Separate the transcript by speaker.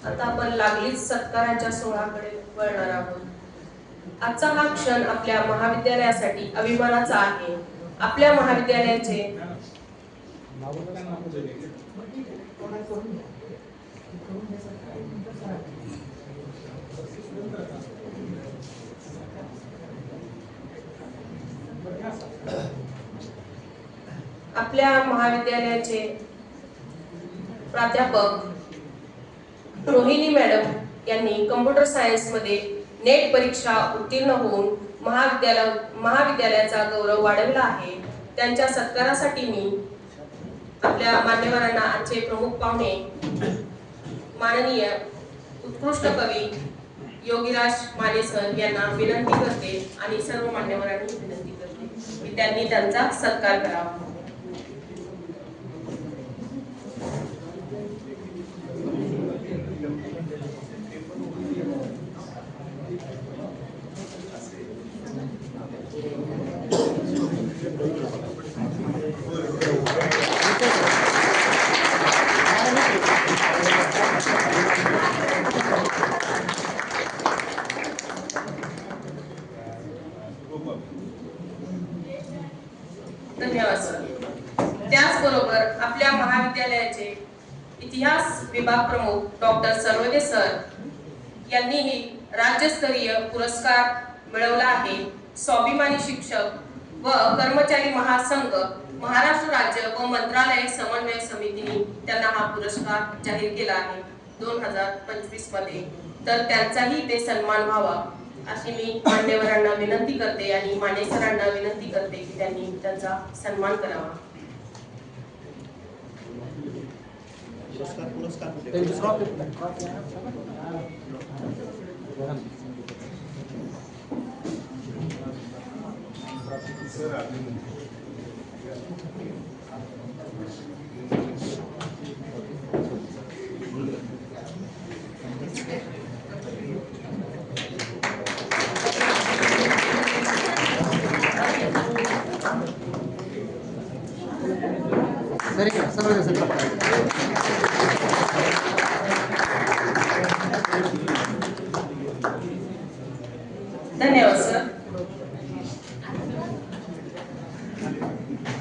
Speaker 1: आता आपण लागलीच सत्काराच्या सोहळ्याकडे वळणार आहोत। आजचा हा क्षण आपल्या महाविद्यालयासाठी अभिमानाचा आहे। आपल्या महाविद्यालयाचे प्राध्यापक रोहिणी मॅडम यांनी कम्प्युटर सायन्स मध्ये नेट परीक्षा उत्तीर्ण होऊन महाविद्यालयाचा गौरव वाढवला आहे। त्यांच्या सत्कारासाठी मी आपल्या मान्यवरांना आजचे प्रमुख पाहुणे माननीय उत्कृष्ट कवी योगीराज माने सर यांना विनंती करते आणि सर्व मान्यवरांनी विनंती करते की त्यांनी त्यांचा सत्कार करावा। धन्यवाद सर। त्याचबरोबर आपल्या महाविद्यालयाचे इतिहास विभाग प्रमुख डॉक्टर सर्वदे सर यांनीही राज्यस्तरीय पुरस्कार मिळवला आहे। स्वाभिमानी शिक्षक व कर्मचारी महासंघ महाराष्ट्र राज्य व मंत्रालय समन्वय समितीने त्यांना हा पुरस्कार जाहीर केला आहे 2025 मध्ये। तर त्यांचाही ते सन्मान व्हावा अशी मी मान्यवरांना विनंती करते आणि माने सरांना विनंती करते की त्यांनी त्यांचा सन्मान करावा।
Speaker 2: सर